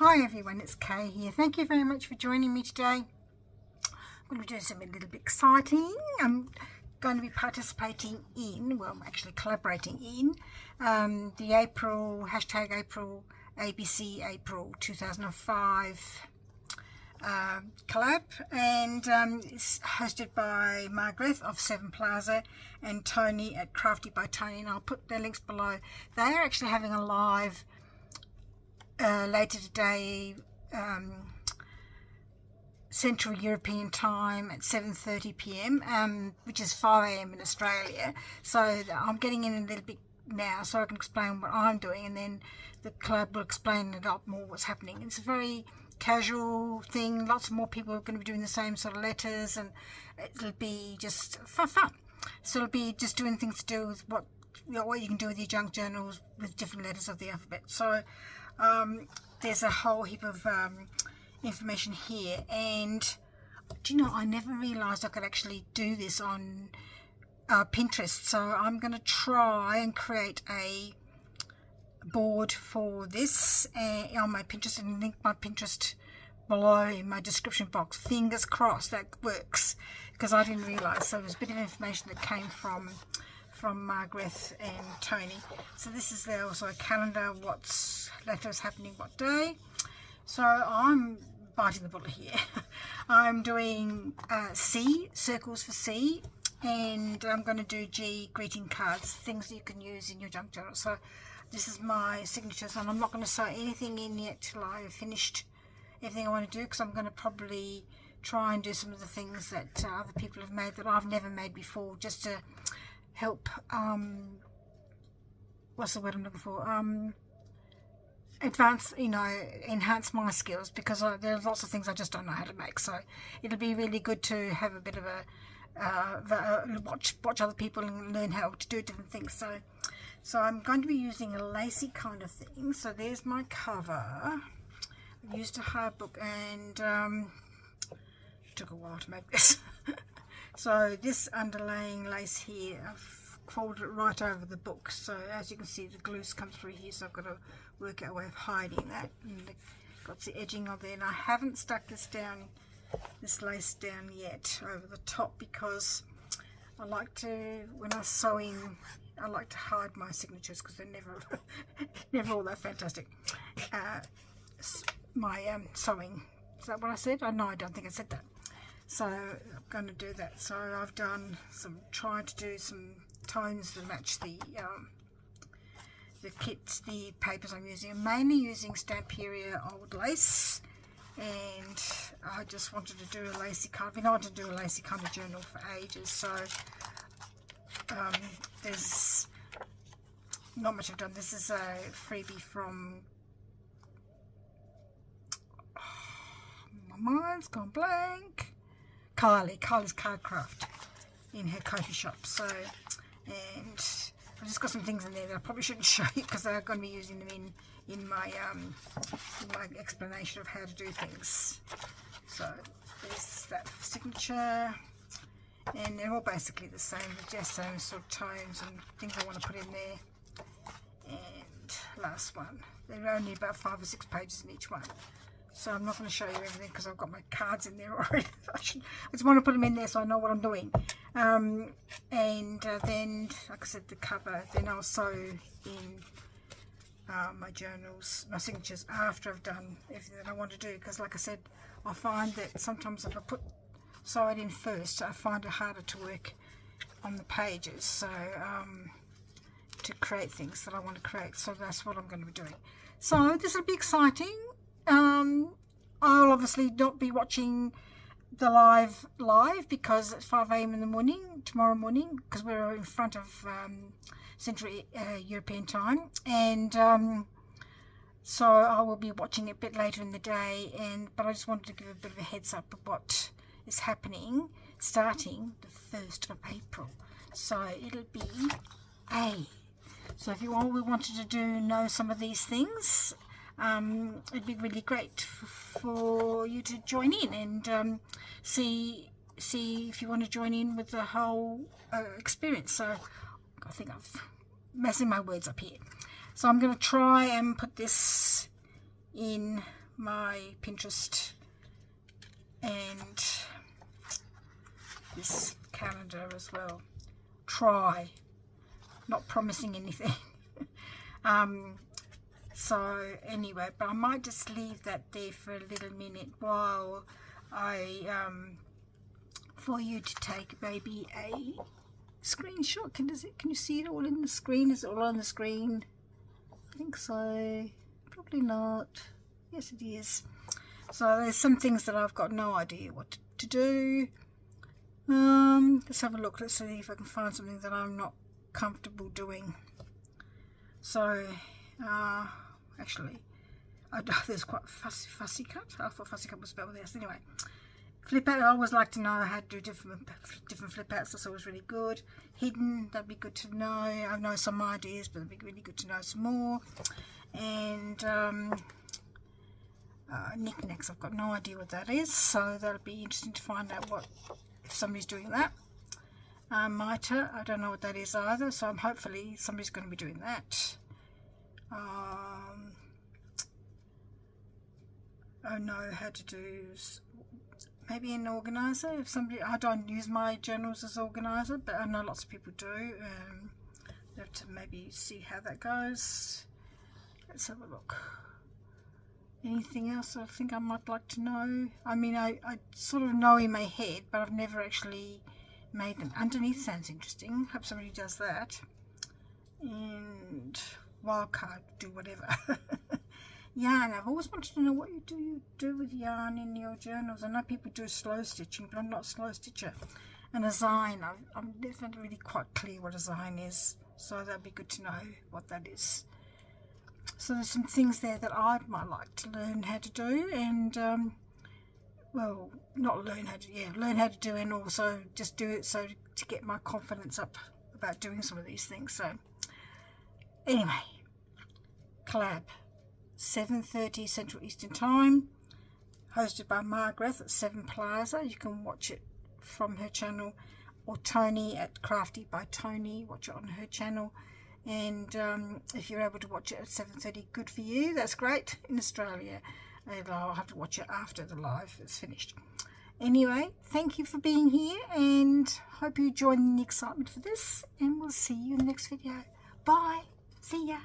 Hi everyone, it's Kay here. Thank you very much for joining me today. I'm going to be doing something a little bit exciting. I'm going to be participating in, well, I'm actually collaborating in the April, #April, ABC April 2005 collab, and it's hosted by Margreth of 7 Plaza and Toni at Crafty by Toni, and I'll put their links below. They are actually having a live later today, Central European time at 7:30 p.m, which is 5 a.m. in Australia. So I'm getting in a little bit now so I can explain what I'm doing, and then the club will explain a lot more what's happening. It's a very casual thing. Lots more people are going to be doing the same sort of letters, and it'll be just for fun. So it'll be just doing things to do with what you can do with your junk journals with different letters of the alphabet. So there's a whole heap of information here, and do you know, I never realized I could actually do this on Pinterest. So I'm going to try and create a board for this on my Pinterest, and link my Pinterest below in my description box. Fingers crossed that works, because I didn't realize. So there's a bit of information that came from Margreth and Toni. So this is there also a calendar, what's letters happening what day. So I'm biting the bullet here. I'm doing C, circles for C, and I'm going to do G, greeting cards, things that you can use in your junk journal. So this is my signatures, and I'm not going to sew anything in yet till I've finished everything I want to do, because I'm going to probably try and do some of the things that other people have made that I've never made before, just to help, what's the word I'm looking for, advance, enhance my skills, because there's lots of things I just don't know how to make. So it'll be really good to have a bit of a watch other people and learn how to do different things. So I'm going to be using a lacy kind of thing. So there's my cover. I've used a hard book, and it took a while to make this. So this underlaying lace here, I've folded it right over the book. So as you can see, the glue's come through here, so I've got to work out a way of hiding that. And got the edging on there, and I haven't stuck this lace down yet over the top, because I like to, when I'm sewing, I like to hide my signatures, because they're never all that fantastic. My sewing, is that what I said? Oh no, I don't think I said that. So I'm going to do that. So I've done trying to do some tones that match the kits, the papers I'm using. I'm mainly using Stamperia old lace, and I just wanted to do a lacy kind. I've been wanting to do a lacy kind of journal for ages. So there's not much I've done. This is a freebie from, my mind's gone blank. Kylie's Card Craft in her coffee shop. So, and I've just got some things in there that I probably shouldn't show you, because I'm going to be using them in my explanation of how to do things. So there's that signature, and they're all basically the same, just same sort of tones and things I want to put in there. And last one, there are only about 5 or 6 pages in each one. So I'm not going to show you everything, because I've got my cards in there already. I just want to put them in there so I know what I'm doing. And then, like I said, the cover. Then I'll sew in my journals, my signatures, after I've done everything that I want to do. Because, like I said, I find that sometimes if I sew it in first, I find it harder to work on the pages. So to create things that I want to create. So that's what I'm going to be doing. So this will be exciting. I'll obviously not be watching the live because it's 5 a.m. in the morning tomorrow morning, because we're in front of Central European time, and so I will be watching it a bit later in the day. But I just wanted to give a bit of a heads up of what is happening starting the 1st of April. So it'll be so if you all wanted to know some of these things, it'd be really great for you to join in and see if you want to join in with the whole experience. So I think I'm messing my words up here. So I'm going to try and put this in my Pinterest and this calendar as well. Try, not promising anything. So anyway, but I might just leave that there for a little minute while I for you to take maybe a screenshot. Can you see it all in the screen? Is it all on the screen? I think so. Probably not. Yes, it is. So there's some things that I've got no idea what to do. Let's have a look. Let's see if I can find something that I'm not comfortable doing. So actually, there's quite fussy cut. I thought fussy cut was spelled with S. Anyway, flip out. I always like to know how to do different flip outs. That's always really good. Hidden, that'd be good to know. I know some ideas, but it'd be really good to know some more. And knickknacks, I've got no idea what that is, so that'll be interesting to find out what if somebody's doing that. Mitre, I don't know what that is either, so hopefully somebody's going to be doing that. I know how to do maybe an organizer. If somebody, I don't use my journals as organizer, but I know lots of people do. Have to maybe see how that goes. Let's have a look. Anything else I think I might like to know? I mean, I sort of know in my head, but I've never actually made them. Underneath sounds interesting. Hope somebody does that. And wildcard, do whatever. Yarn, I've always wanted to know what you do with yarn in your journals. I know people do slow stitching, but I'm not a slow stitcher. And a zine, I'm definitely really quite clear what a zine is, so that'd be good to know what that is. So there's some things there that I might like to learn how to do, and well, not learn how to, learn how to do, and also just do it so to get my confidence up about doing some of these things. So anyway, collab, 7:30 Central Eastern Time, hosted by Margreth at 7 Plaza. You can watch it from her channel, or Toni at Crafty by Toni. Watch it on her channel. And if you're able to watch it at 7:30, good for you. That's great. In Australia, and I'll have to watch it after the live is finished. Anyway, thank you for being here, and hope you join the excitement for this, and we'll see you in the next video. Bye. See ya.